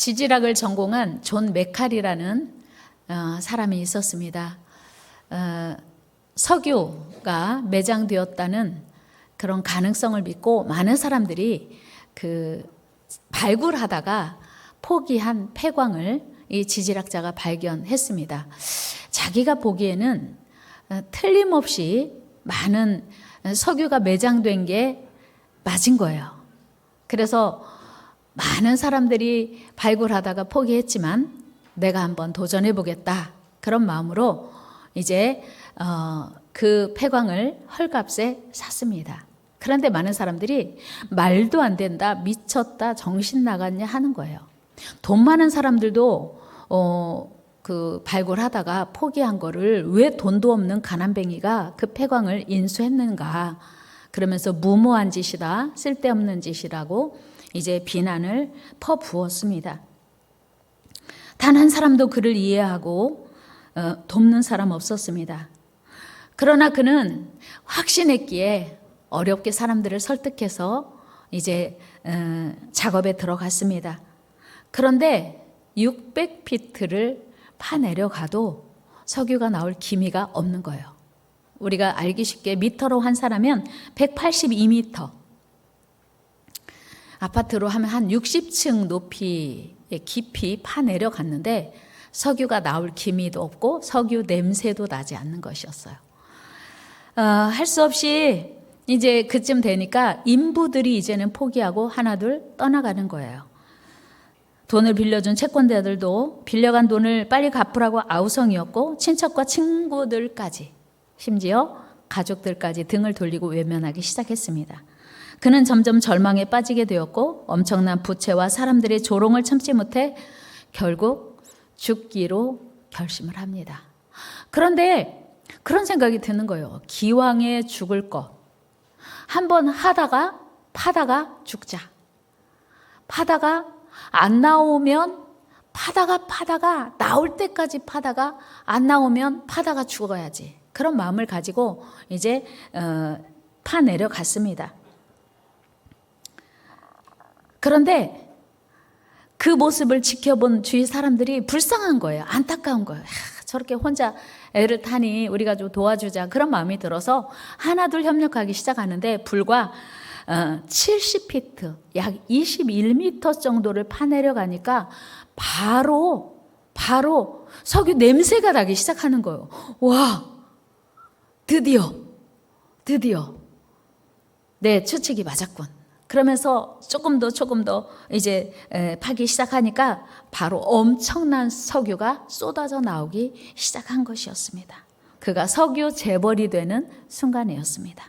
지질학을 전공한 존 메칼이라는 사람이 있었습니다. 석유가 매장되었다는 그런 가능성을 믿고 많은 사람들이 발굴하다가 포기한 폐광을 이 지질학자가 발견했습니다. 자기가 보기에는 틀림없이 많은 석유가 매장된 게 맞은 거예요. 그래서 많은 사람들이 발굴하다가 포기했지만 내가 한번 도전해 보겠다. 그런 마음으로 이제 그 폐광을 헐값에 샀습니다. 그런데 많은 사람들이 말도 안 된다, 미쳤다, 정신 나갔냐 하는 거예요. 돈 많은 사람들도 발굴하다가 포기한 거를 왜 돈도 없는 가난뱅이가 그 폐광을 인수했는가, 그러면서 무모한 짓이다, 쓸데없는 짓이라고 이제 비난을 퍼부었습니다. 단 한 사람도 그를 이해하고 돕는 사람 없었습니다. 그러나 그는 확신했기에 어렵게 사람들을 설득해서 이제 작업에 들어갔습니다. 그런데 600피트를 파내려가도 석유가 나올 기미가 없는 거예요. 우리가 알기 쉽게 미터로 환산하면 182미터, 아파트로 하면 한 60층 높이의 깊이 파내려갔는데 석유가 나올 기미도 없고 석유 냄새도 나지 않는 것이었어요. 할 수 없이 이제 그쯤 되니까 인부들이 이제는 포기하고 하나둘 떠나가는 거예요. 돈을 빌려준 채권자들도 빌려간 돈을 빨리 갚으라고 아우성이었고, 친척과 친구들까지, 심지어 가족들까지 등을 돌리고 외면하기 시작했습니다. 그는 점점 절망에 빠지게 되었고 엄청난 부채와 사람들의 조롱을 참지 못해 결국 죽기로 결심을 합니다. 그런데 그런 생각이 드는 거예요. 기왕에 죽을 것, 한번 파다가 죽자. 파다가 안 나오면 파다가 나올 때까지 파다가 안 나오면 파다가 죽어야지. 그런 마음을 가지고 이제 파내려갔습니다. 그런데 그 모습을 지켜본 주위 사람들이 불쌍한 거예요. 안타까운 거예요. 저렇게 혼자 애를 타니 우리가 좀 도와주자, 그런 마음이 들어서 하나둘 협력하기 시작하는데 불과 70피트, 약 21m 정도를 파내려가니까 바로 석유 냄새가 나기 시작하는 거예요. 와, 드디어 내 추측이 맞았군. 그러면서 조금 더 이제 파기 시작하니까 바로 엄청난 석유가 쏟아져 나오기 시작한 것이었습니다. 그가 석유 재벌이 되는 순간이었습니다.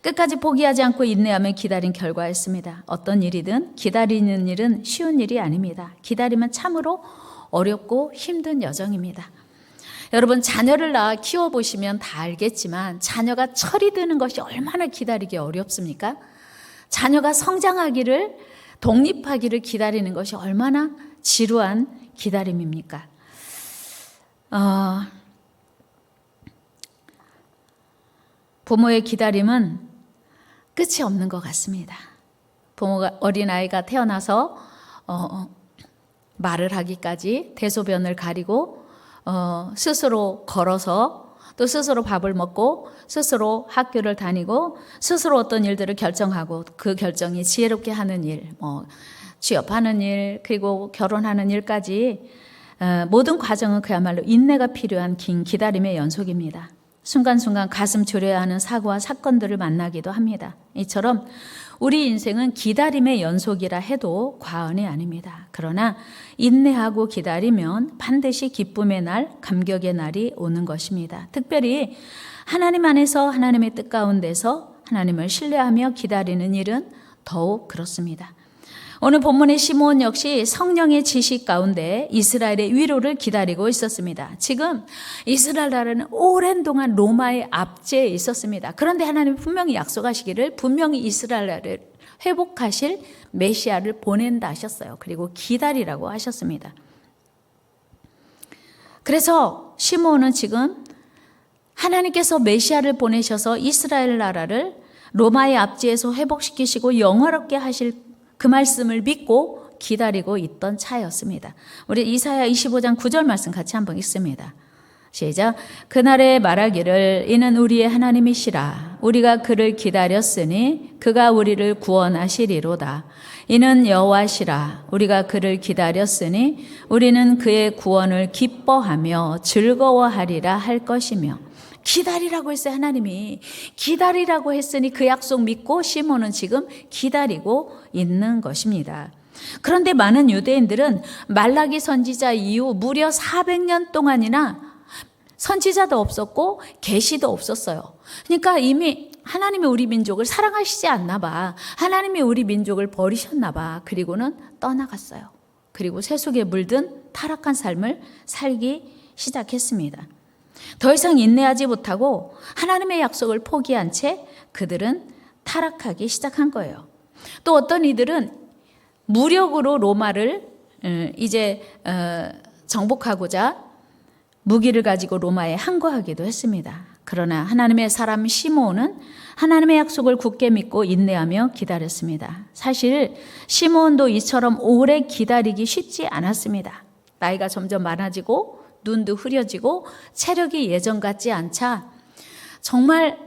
끝까지 포기하지 않고 인내하며 기다린 결과였습니다. 어떤 일이든 기다리는 일은 쉬운 일이 아닙니다. 기다리면 참으로 어렵고 힘든 여정입니다. 여러분, 자녀를 낳아 키워보시면 다 알겠지만 자녀가 철이 드는 것이 얼마나 기다리기 어렵습니까? 자녀가 성장하기를, 독립하기를 기다리는 것이 얼마나 지루한 기다림입니까? 부모의 기다림은 끝이 없는 것 같습니다. 부모가, 어린아이가 태어나서 말을 하기까지, 대소변을 가리고 스스로 걸어서, 또 스스로 밥을 먹고, 스스로 학교를 다니고, 스스로 어떤 일들을 결정하고, 그 결정이 지혜롭게 하는 일, 취업하는 일, 그리고 결혼하는 일까지 모든 과정은 그야말로 인내가 필요한 긴 기다림의 연속입니다. 순간순간 가슴 졸여야 하는 사고와 사건들을 만나기도 합니다. 이처럼 우리 인생은 기다림의 연속이라 해도 과언이 아닙니다. 그러나 인내하고 기다리면 반드시 기쁨의 날, 감격의 날이 오는 것입니다. 특별히 하나님 안에서, 하나님의 뜻 가운데서 하나님을 신뢰하며 기다리는 일은 더욱 그렇습니다. 오늘 본문의 시므온 역시 성령의 지식 가운데 이스라엘의 위로를 기다리고 있었습니다. 지금 이스라엘 나라는 오랜 동안 로마의 압제에 있었습니다. 그런데 하나님이 분명히 약속하시기를 분명히 이스라엘 나라를 회복하실 메시아를 보낸다 하셨어요. 그리고 기다리라고 하셨습니다. 그래서 시므온은 지금 하나님께서 메시아를 보내셔서 이스라엘 나라를 로마의 압제에서 회복시키시고 영화롭게 하실 그 말씀을 믿고 기다리고 있던 차였습니다. 우리 이사야 25장 9절 말씀 같이 한번 읽습니다. 시작. 그날에 말하기를 이는 우리의 하나님이시라. 우리가 그를 기다렸으니 그가 우리를 구원하시리로다. 이는 여호와시라. 우리가 그를 기다렸으니 우리는 그의 구원을 기뻐하며 즐거워하리라 할 것이며. 기다리라고 했어요. 하나님이 기다리라고 했으니 그 약속 믿고 시몬은 지금 기다리고 있는 것입니다. 그런데 많은 유대인들은 말라기 선지자 이후 무려 400년 동안이나 선지자도 없었고 계시도 없었어요. 그러니까 이미 하나님이 우리 민족을 사랑하시지 않나 봐. 하나님이 우리 민족을 버리셨나 봐. 그리고는 떠나갔어요. 그리고 세속에 물든 타락한 삶을 살기 시작했습니다. 더 이상 인내하지 못하고 하나님의 약속을 포기한 채 그들은 타락하기 시작한 거예요. 또 어떤 이들은 무력으로 로마를 이제 정복하고자 무기를 가지고 로마에 항거하기도 했습니다. 그러나 하나님의 사람 시므온은 하나님의 약속을 굳게 믿고 인내하며 기다렸습니다. 사실 시므온도 이처럼 오래 기다리기 쉽지 않았습니다. 나이가 점점 많아지고 눈도 흐려지고 체력이 예전 같지 않자 정말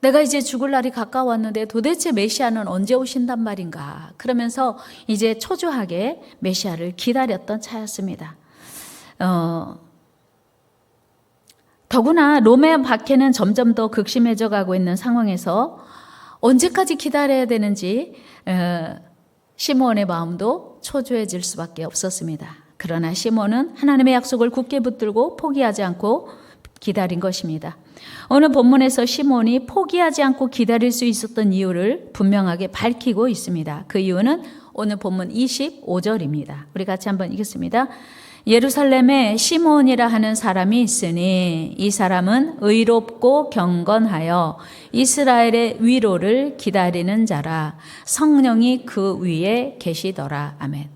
내가 이제 죽을 날이 가까웠는데 도대체 메시아는 언제 오신단 말인가, 그러면서 이제 초조하게 메시아를 기다렸던 차였습니다. 더구나 로마 박해는 점점 더 극심해져 가고 있는 상황에서 언제까지 기다려야 되는지 시므온의 마음도 초조해질 수밖에 없었습니다. 그러나 시몬은 하나님의 약속을 굳게 붙들고 포기하지 않고 기다린 것입니다. 오늘 본문에서 시몬이 포기하지 않고 기다릴 수 있었던 이유를 분명하게 밝히고 있습니다. 그 이유는 오늘 본문 25절입니다. 우리 같이 한번 읽겠습니다. 예루살렘에 시몬이라 하는 사람이 있으니 이 사람은 의롭고 경건하여 이스라엘의 위로를 기다리는 자라. 성령이 그 위에 계시더라. 아멘.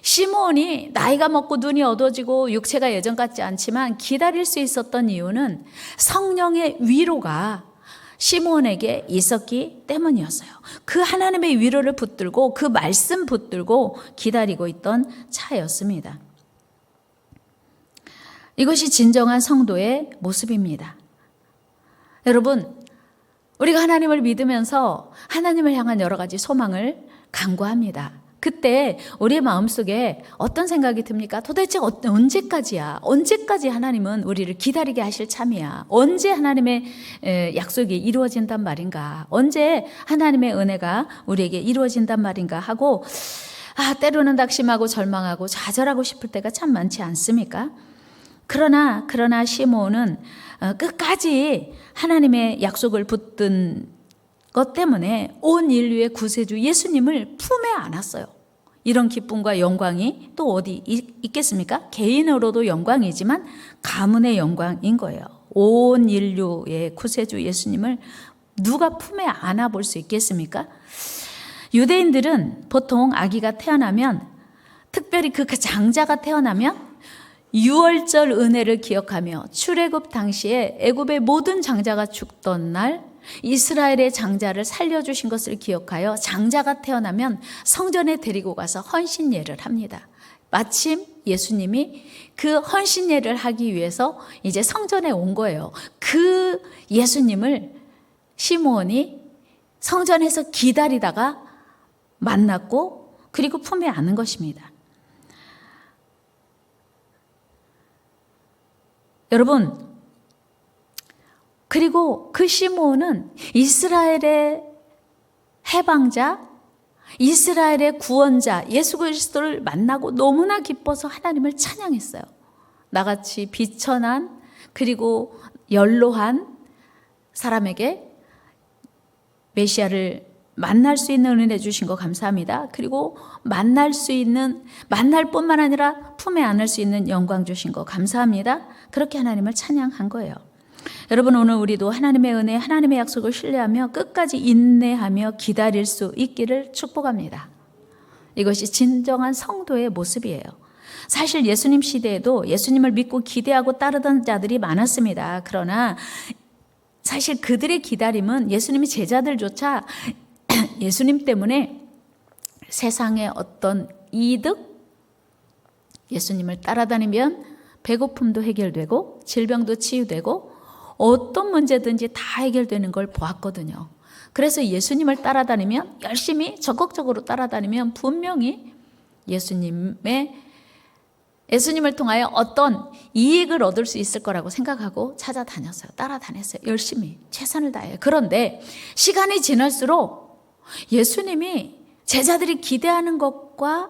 시몬이 나이가 먹고 눈이 어두워지고 육체가 예전 같지 않지만 기다릴 수 있었던 이유는 성령의 위로가 시몬에게 있었기 때문이었어요. 그 하나님의 위로를 붙들고 그 말씀 붙들고 기다리고 있던 차였습니다. 이것이 진정한 성도의 모습입니다. 여러분, 우리가 하나님을 믿으면서 하나님을 향한 여러 가지 소망을 간구합니다. 그때 우리의 마음속에 어떤 생각이 듭니까? 도대체 언제까지야? 언제까지 하나님은 우리를 기다리게 하실 참이야? 언제 하나님의 약속이 이루어진단 말인가? 언제 하나님의 은혜가 우리에게 이루어진단 말인가? 하고 때로는 낙심하고 절망하고 좌절하고 싶을 때가 참 많지 않습니까? 그러나 시므온은 끝까지 하나님의 약속을 붙든 것 때문에 온 인류의 구세주 예수님을 품에 안았어요. 이런 기쁨과 영광이 또 어디 있겠습니까? 개인으로도 영광이지만 가문의 영광인 거예요. 온 인류의 구세주 예수님을 누가 품에 안아볼 수 있겠습니까? 유대인들은 보통 아기가 태어나면, 특별히 그 장자가 태어나면 유월절 은혜를 기억하며 출애굽 당시에 애굽의 모든 장자가 죽던 날 이스라엘의 장자를 살려주신 것을 기억하여 장자가 태어나면 성전에 데리고 가서 헌신예를 합니다. 마침 예수님이 그 헌신예를 하기 위해서 이제 성전에 온 거예요. 그 예수님을 시므온이 성전에서 기다리다가 만났고 그리고 품에 안은 것입니다. 여러분, 그리고 그 시므온은 이스라엘의 해방자, 이스라엘의 구원자 예수 그리스도를 만나고 너무나 기뻐서 하나님을 찬양했어요. 나같이 비천한 그리고 연로한 사람에게 메시아를 만날 수 있는 은혜 주신 거 감사합니다. 그리고 만날 뿐만 아니라 품에 안을 수 있는 영광 주신 거 감사합니다. 그렇게 하나님을 찬양한 거예요. 여러분, 오늘 우리도 하나님의 은혜, 하나님의 약속을 신뢰하며 끝까지 인내하며 기다릴 수 있기를 축복합니다. 이것이 진정한 성도의 모습이에요. 사실 예수님 시대에도 예수님을 믿고 기대하고 따르던 자들이 많았습니다. 그러나 사실 그들의 기다림은 예수님의 제자들조차 예수님 때문에 세상의 어떤 이득, 예수님을 따라다니면 배고픔도 해결되고 질병도 치유되고 어떤 문제든지 다 해결되는 걸 보았거든요. 그래서 예수님을 따라다니면, 열심히 적극적으로 따라다니면 분명히 예수님을 통하여 어떤 이익을 얻을 수 있을 거라고 생각하고 찾아다녔어요. 따라다녔어요. 열심히 최선을 다해요. 그런데 시간이 지날수록 예수님이 제자들이 기대하는 것과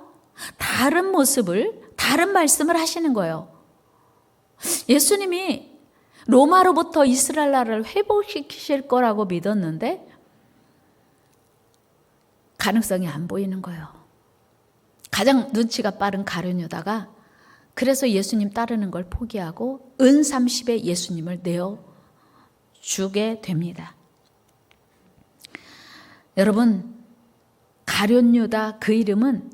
다른 모습을, 다른 말씀을 하시는 거예요. 예수님이 로마로부터 이스라엘 나라를 회복시키실 거라고 믿었는데 가능성이 안 보이는 거예요. 가장 눈치가 빠른 가룟유다가 그래서 예수님 따르는 걸 포기하고 은 30에 예수님을 내어주게 됩니다. 여러분, 가룟유다 그 이름은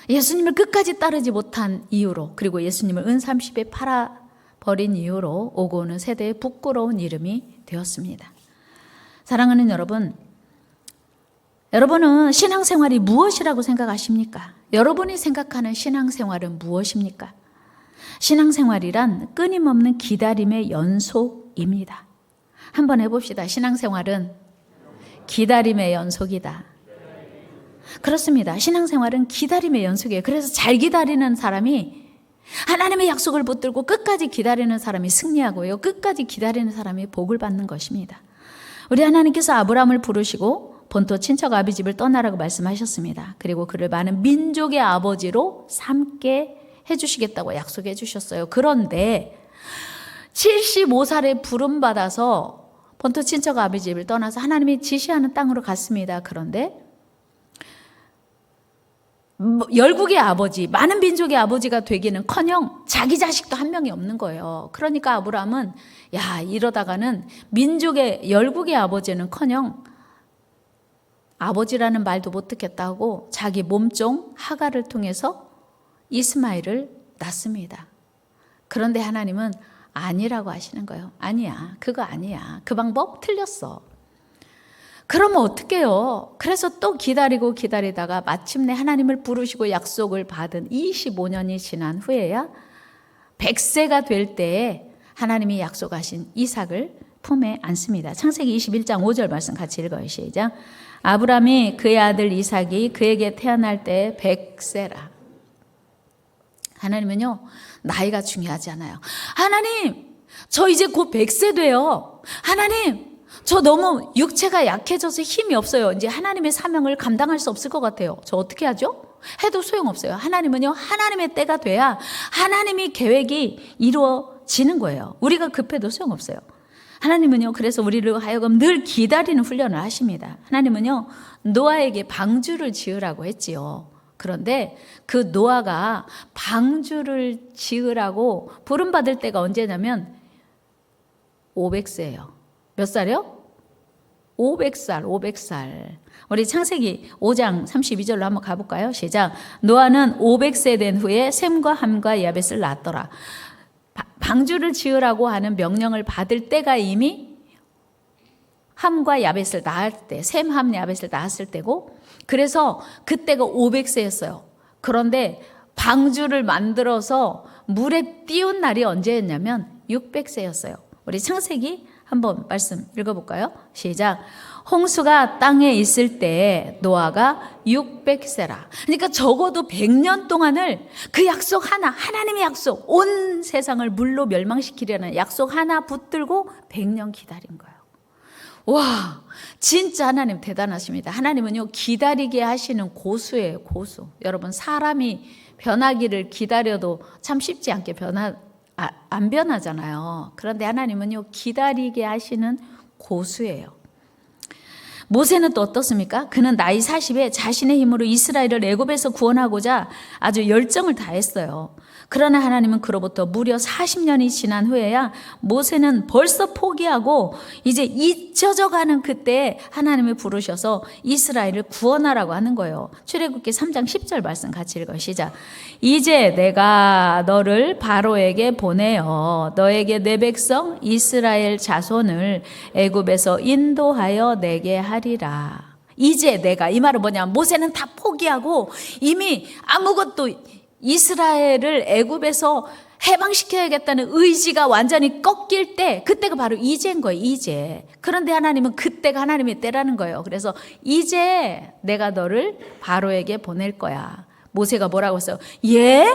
예수님을 끝까지 따르지 못한 이유로, 그리고 예수님을 은 30에 팔아버린 이유로 오고 오는 세대의 부끄러운 이름이 되었습니다. 사랑하는 여러분, 여러분은 신앙생활이 무엇이라고 생각하십니까? 여러분이 생각하는 신앙생활은 무엇입니까? 신앙생활이란 끊임없는 기다림의 연속입니다. 한번 해봅시다. 신앙생활은 기다림의 연속이다. 그렇습니다. 신앙생활은 기다림의 연속이에요. 그래서 잘 기다리는 사람이, 하나님의 약속을 붙들고 끝까지 기다리는 사람이 승리하고요, 끝까지 기다리는 사람이 복을 받는 것입니다. 우리 하나님께서 아브라함을 부르시고 본토 친척 아비 집을 떠나라고 말씀하셨습니다. 그리고 그를 많은 민족의 아버지로 삼게 해주시겠다고 약속해 주셨어요. 그런데 75살에 부름받아서 본토 친척 아비 집을 떠나서 하나님이 지시하는 땅으로 갔습니다. 그런데 열국의 아버지, 많은 민족의 아버지가 되기는커녕 자기 자식도 한 명이 없는 거예요. 그러니까 아브라함은 이러다가는 열국의 아버지는커녕 아버지라는 말도 못 듣겠다고 자기 몸종 하갈을 통해서 이스마엘을 낳습니다. 그런데 하나님은 아니라고 하시는 거예요. 아니야, 그거 아니야. 그 방법 틀렸어. 그러면 어떡해요? 그래서 또 기다리고 기다리다가 마침내 하나님을 부르시고 약속을 받은 25년이 지난 후에야 100세가 될 때에 하나님이 약속하신 이삭을 품에 안습니다. 창세기 21장 5절 말씀 같이 읽어요. 시작. 아브라함이 그의 아들 이삭이 그에게 태어날 때 100세라. 하나님은요, 나이가 중요하지 않아요. 하나님, 저 이제 곧 100세 돼요. 하나님, 저 너무 육체가 약해져서 힘이 없어요. 이제 하나님의 사명을 감당할 수 없을 것 같아요. 저 어떻게 하죠? 해도 소용없어요. 하나님은요, 하나님의 때가 돼야 하나님의 계획이 이루어지는 거예요. 우리가 급해도 소용없어요. 하나님은요, 그래서 우리를 하여금 늘 기다리는 훈련을 하십니다. 하나님은요, 노아에게 방주를 지으라고 했지요. 그런데 그 노아가 방주를 지으라고 부름받을 때가 언제냐면 500세예요. 몇 살이요? 500살. 우리 창세기 5장 32절로 한번 가볼까요? 시작. 노아는 500세 된 후에 셈과 함과 야벳을 낳았더라. 방주를 지으라고 하는 명령을 받을 때가 이미 함과 야벳을 낳을 때, 셈, 함, 야벳을 낳았을 때고, 그래서 그때가 500세였어요. 그런데 방주를 만들어서 물에 띄운 날이 언제였냐면 600세였어요. 우리 창세기 한번 말씀 읽어볼까요? 시작. 홍수가 땅에 있을 때 노아가 600세라. 그러니까 적어도 100년 동안을 그 약속 하나, 하나님의 약속, 온 세상을 물로 멸망시키려는 약속 하나 붙들고 100년 기다린 거예요. 와, 진짜 하나님 대단하십니다. 하나님은요, 기다리게 하시는 고수예요, 고수. 여러분, 사람이 변하기를 기다려도 참 쉽지 않게 안 변하잖아요. 그런데 하나님은요, 기다리게 하시는 고수예요. 모세는 또 어떻습니까? 그는 나이 40에 자신의 힘으로 이스라엘을 애굽에서 구원하고자 아주 열정을 다했어요. 그러나 하나님은 그로부터 무려 40년이 지난 후에야 모세는 벌써 포기하고 이제 잊혀져가는 그때에 하나님을 부르셔서 이스라엘을 구원하라고 하는 거예요. 출애굽기 3장 10절 말씀 같이 읽어요. 시작. 이제 내가 너를 바로에게 보내어 너에게 내 백성 이스라엘 자손을 애굽에서 인도하여 내게 하리라. 이제 내가, 이 말은 뭐냐면 모세는 다 포기하고 이미 아무것도 이스라엘을 애굽에서 해방시켜야겠다는 의지가 완전히 꺾일 때, 그때가 바로 이제인 거예요. 이제. 그런데 하나님은 그때가 하나님의 때라는 거예요. 그래서 이제 내가 너를 바로에게 보낼 거야. 모세가 뭐라고 했어요? 예?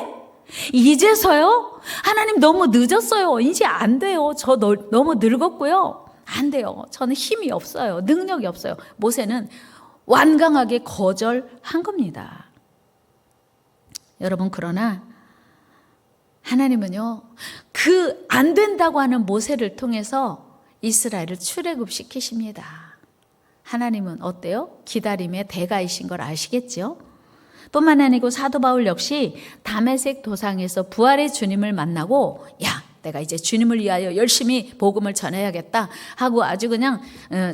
이제서요? 하나님 너무 늦었어요. 이제 안 돼요. 저 너무 늙었고요. 안 돼요. 저는 힘이 없어요. 능력이 없어요. 모세는 완강하게 거절한 겁니다. 여러분, 그러나 하나님은요, 그 안 된다고 하는 모세를 통해서 이스라엘을 출애굽시키십니다. 하나님은 어때요? 기다림의 대가이신 걸 아시겠죠? 뿐만 아니고 사도 바울 역시 다메섹 도상에서 부활의 주님을 만나고, 야, 내가 이제 주님을 위하여 열심히 복음을 전해야겠다 하고 아주 그냥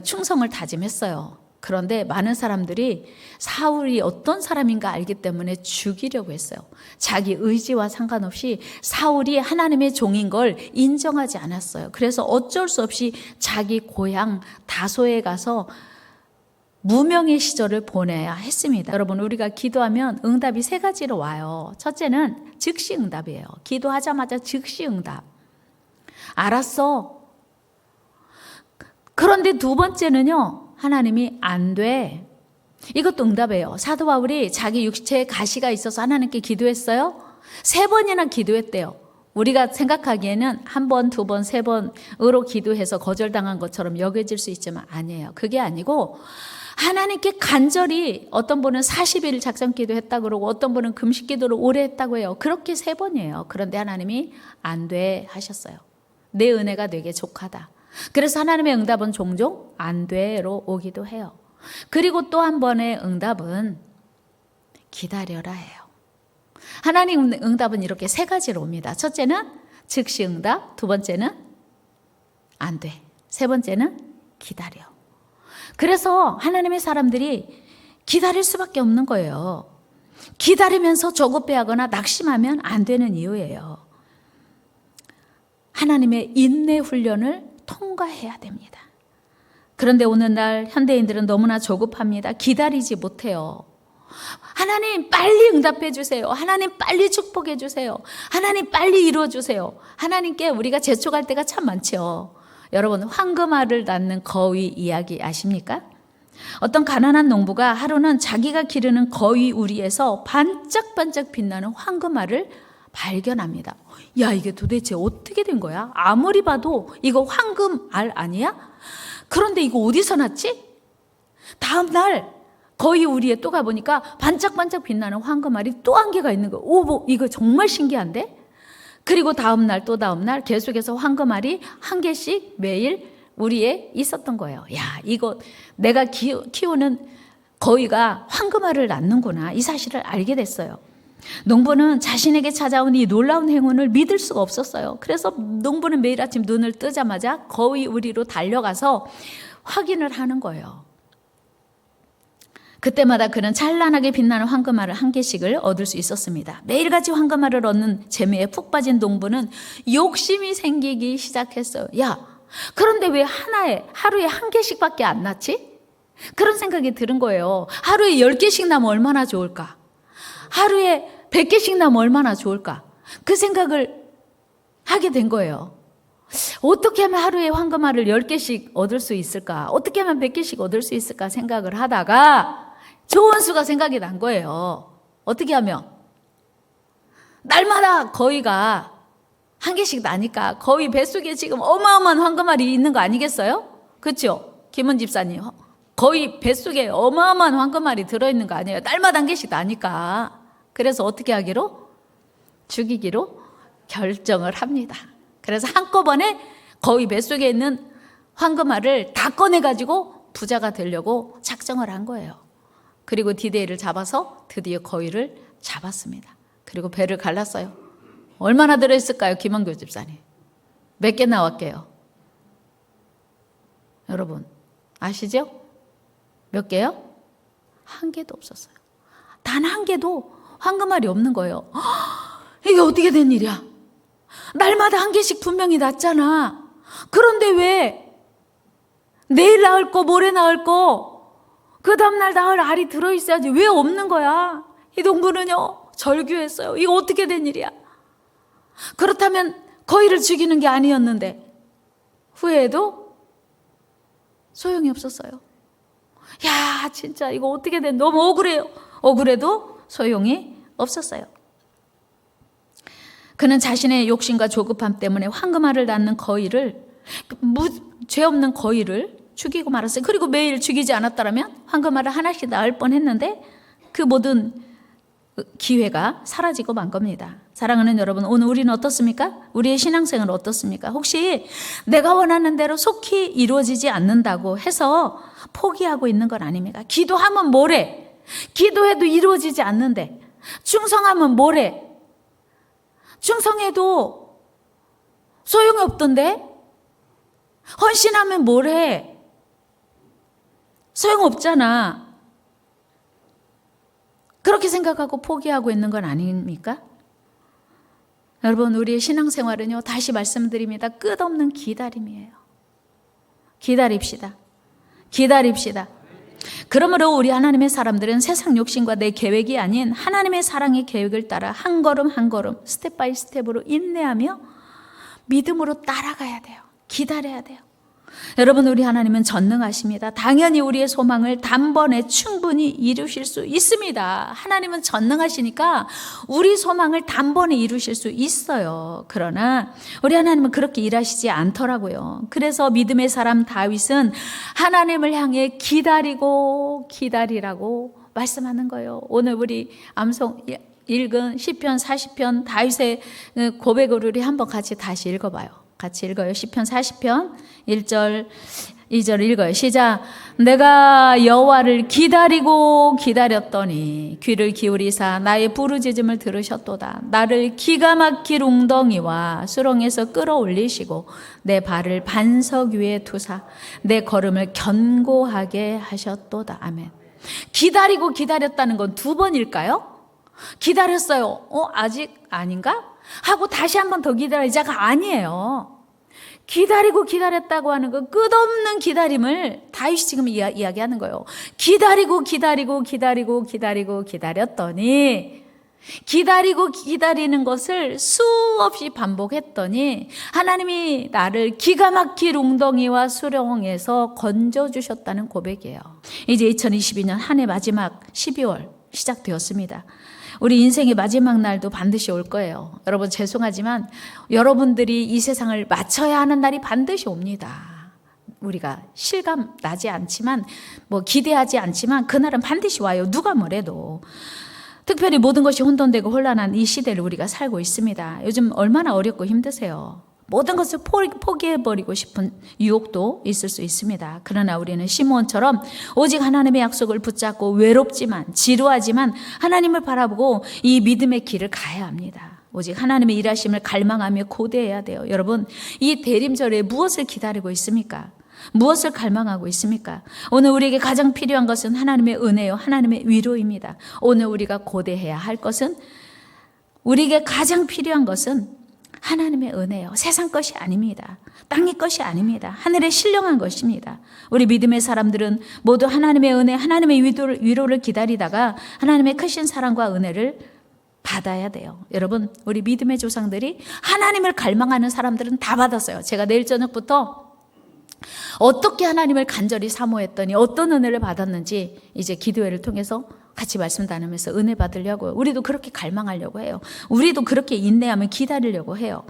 충성을 다짐했어요. 그런데 많은 사람들이 사울이 어떤 사람인가 알기 때문에 죽이려고 했어요. 자기 의지와 상관없이 사울이 하나님의 종인 걸 인정하지 않았어요. 그래서 어쩔 수 없이 자기 고향 다소에 가서 무명의 시절을 보내야 했습니다. 여러분, 우리가 기도하면 응답이 세 가지로 와요. 첫째는 즉시 응답이에요. 기도하자마자 즉시 응답. 알았어. 그런데 두 번째는요, 하나님이 안 돼. 이것도 응답이에요. 사도 바울이 자기 육체에 가시가 있어서 하나님께 기도했어요. 3번이나 기도했대요. 우리가 생각하기에는 1번, 2번, 3번으로 기도해서 거절당한 것처럼 여겨질 수 있지만 아니에요. 그게 아니고 하나님께 간절히, 어떤 분은 40일 작정 기도했다 그러고 어떤 분은 금식 기도를 오래 했다고 해요. 그렇게 3번이에요. 그런데 하나님이 안 돼 하셨어요. 내 은혜가 되게 족하다. 그래서 하나님의 응답은 종종 안 돼로 오기도 해요. 그리고 또 한 번의 응답은 기다려라 해요. 하나님 응답은 이렇게 3가지로 옵니다. 첫째는 즉시 응답, 두 번째는 안 돼, 세 번째는 기다려. 그래서 하나님의 사람들이 기다릴 수밖에 없는 거예요. 기다리면서 조급해하거나 낙심하면 안 되는 이유예요. 하나님의 인내 훈련을 통과해야 됩니다. 그런데 오늘날 현대인들은 너무나 조급합니다. 기다리지 못해요. 하나님 빨리 응답해 주세요. 하나님 빨리 축복해 주세요. 하나님 빨리 이루어 주세요. 하나님께 우리가 재촉할 때가 참 많죠. 여러분, 황금알을 낳는 거위 이야기 아십니까? 어떤 가난한 농부가 하루는 자기가 기르는 거위 우리에서 반짝반짝 빛나는 황금알을 발견합니다. 야, 이게 도대체 어떻게 된 거야? 아무리 봐도 이거 황금알 아니야? 그런데 이거 어디서 났지? 다음 날 거위 우리에 또 가보니까 반짝반짝 빛나는 황금알이 또 한 개가 있는 거예요. 오, 이거 정말 신기한데? 그리고 다음 날 또 다음 날 계속해서 황금알이 한 개씩 매일 우리에 있었던 거예요. 야, 이거 내가 키우는 거위가 황금알을 낳는구나. 이 사실을 알게 됐어요. 농부는 자신에게 찾아온 이 놀라운 행운을 믿을 수가 없었어요. 그래서 농부는 매일 아침 눈을 뜨자마자 거위 우리로 달려가서 확인을 하는 거예요. 그때마다 그는 찬란하게 빛나는 황금알을 한 개씩을 얻을 수 있었습니다. 매일같이 황금알을 얻는 재미에 푹 빠진 농부는 욕심이 생기기 시작했어요. 야, 그런데 왜 하루에 한 개씩밖에 안 낳지? 그런 생각이 드는 거예요. 하루에 10개씩 나면 얼마나 좋을까? 하루에 100개씩 나면 얼마나 좋을까? 그 생각을 하게 된 거예요. 어떻게 하면 하루에 황금알을 10개씩 얻을 수 있을까? 어떻게 하면 100개씩 얻을 수 있을까 생각을 하다가 좋은 수가 생각이 난 거예요. 어떻게 하면? 날마다 거위가 한 개씩 나니까 거위 뱃속에 지금 어마어마한 황금알이 있는 거 아니겠어요? 그렇죠? 김은 집사님, 거위 뱃속에 어마어마한 황금알이 들어있는 거 아니에요? 날마다 한 개씩 나니까. 그래서 어떻게 하기로? 죽이기로 결정을 합니다. 그래서 한꺼번에 거위 뱃속에 있는 황금알을 다 꺼내가지고 부자가 되려고 작정을 한 거예요. 그리고 디데이를 잡아서 드디어 거위를 잡았습니다. 그리고 배를 갈랐어요. 얼마나 들어있을까요, 김원교 집사님? 몇 개 나왔게요? 여러분 아시죠? 몇 개요? 한 개도 없었어요. 단 한 개도 황금알이 없는 거예요. 이게 어떻게 된 일이야? 날마다 한 개씩 분명히 났잖아. 그런데 왜 내일 나을 거 모레 나을 거 그 다음날 낳을 알이 들어있어야지. 왜 없는 거야? 이 농부는요, 절규했어요. 이거 어떻게 된 일이야? 그렇다면 거위를 죽이는 게 아니었는데 후회해도 소용이 없었어요. 야, 진짜 이거 어떻게 된, 너무 억울해요. 억울해도 소용이 없었어요. 그는 자신의 욕심과 조급함 때문에 황금알을 낳는 거위를, 죄 없는 거위를 죽이고 말았어요. 그리고 매일 죽이지 않았더라면 황금알을 하나씩 낳을 뻔했는데 그 모든 기회가 사라지고 만 겁니다. 사랑하는 여러분, 오늘 우리는 어떻습니까? 우리의 신앙생활은 어떻습니까? 혹시 내가 원하는 대로 속히 이루어지지 않는다고 해서 포기하고 있는 건 아닙니까? 기도하면 뭐래? 기도해도 이루어지지 않는데. 충성하면 뭐래? 충성해도 소용이 없던데? 헌신하면 뭐래? 소용없잖아. 그렇게 생각하고 포기하고 있는 건 아닙니까? 여러분, 우리의 신앙생활은요, 다시 말씀드립니다. 끝없는 기다림이에요. 기다립시다. 기다립시다. 그러므로 우리 하나님의 사람들은 세상 욕심과 내 계획이 아닌 하나님의 사랑의 계획을 따라 한 걸음 한 걸음 스텝 바이 스텝으로 인내하며 믿음으로 따라가야 돼요. 기다려야 돼요. 여러분, 우리 하나님은 전능하십니다. 당연히 우리의 소망을 단번에 충분히 이루실 수 있습니다. 하나님은 전능하시니까 우리 소망을 단번에 이루실 수 있어요. 그러나 우리 하나님은 그렇게 일하시지 않더라고요. 그래서 믿음의 사람 다윗은 하나님을 향해 기다리고 기다리라고 말씀하는 거예요. 오늘 우리 암송 읽은 시편 40편 다윗의 고백을 우리 한번 같이 다시 읽어봐요. 같이 읽어요. 시편 40편 1절 2절 읽어요. 시작. 내가 여호와를 기다리고 기다렸더니 귀를 기울이사 나의 부르짖음을 들으셨도다. 나를 기가 막힐 웅덩이와 수렁에서 끌어올리시고 내 발을 반석 위에 두사 내 걸음을 견고하게 하셨도다. 아멘. 기다리고 기다렸다는 건 두 번일까요? 기다렸어요. 아직 아닌가? 하고 다시 한 번 더 기다리자가 아니에요. 기다리고 기다렸다고 하는 건 끝없는 기다림을 다윗이 지금 이야기하는 거예요. 기다리고 기다리고 기다리고 기다리고 기다렸더니 기다리고 기다리는 것을 수없이 반복했더니 하나님이 나를 기가 막힐 웅덩이와 수렁에서 건져주셨다는 고백이에요. 이제 2022년 한 해 마지막 12월 시작되었습니다. 우리 인생의 마지막 날도 반드시 올 거예요. 여러분, 죄송하지만 여러분들이 이 세상을 마쳐야 하는 날이 반드시 옵니다. 우리가 실감 나지 않지만 기대하지 않지만 그날은 반드시 와요. 누가 뭐래도. 특별히 모든 것이 혼돈되고 혼란한 이 시대를 우리가 살고 있습니다. 요즘 얼마나 어렵고 힘드세요. 모든 것을 포기해버리고 싶은 유혹도 있을 수 있습니다. 그러나 우리는 시므온처럼 오직 하나님의 약속을 붙잡고 외롭지만 지루하지만 하나님을 바라보고 이 믿음의 길을 가야 합니다. 오직 하나님의 일하심을 갈망하며 고대해야 돼요. 여러분, 이 대림절에 무엇을 기다리고 있습니까? 무엇을 갈망하고 있습니까? 오늘 우리에게 가장 필요한 것은 하나님의 은혜요, 하나님의 위로입니다. 오늘 우리가 고대해야 할 것은, 우리에게 가장 필요한 것은 하나님의 은혜요. 세상 것이 아닙니다. 땅의 것이 아닙니다. 하늘의 신령한 것입니다. 우리 믿음의 사람들은 모두 하나님의 은혜, 하나님의 위로를 기다리다가 하나님의 크신 사랑과 은혜를 받아야 돼요. 여러분, 우리 믿음의 조상들이 하나님을 갈망하는 사람들은 다 받았어요. 제가 내일 저녁부터 어떻게 하나님을 간절히 사모했더니 어떤 은혜를 받았는지 이제 기도회를 통해서 같이 말씀 나누면서 은혜 받으려고요. 우리도 그렇게 갈망하려고 해요. 우리도 그렇게 인내하며 기다리려고 해요.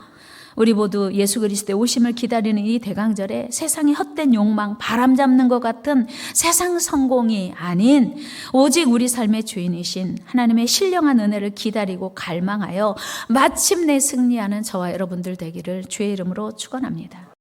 우리 모두 예수 그리스도의 오심을 기다리는 이 대강절에 세상의 헛된 욕망, 바람 잡는 것 같은 세상 성공이 아닌 오직 우리 삶의 주인이신 하나님의 신령한 은혜를 기다리고 갈망하여 마침내 승리하는 저와 여러분들 되기를 주의 이름으로 축원합니다.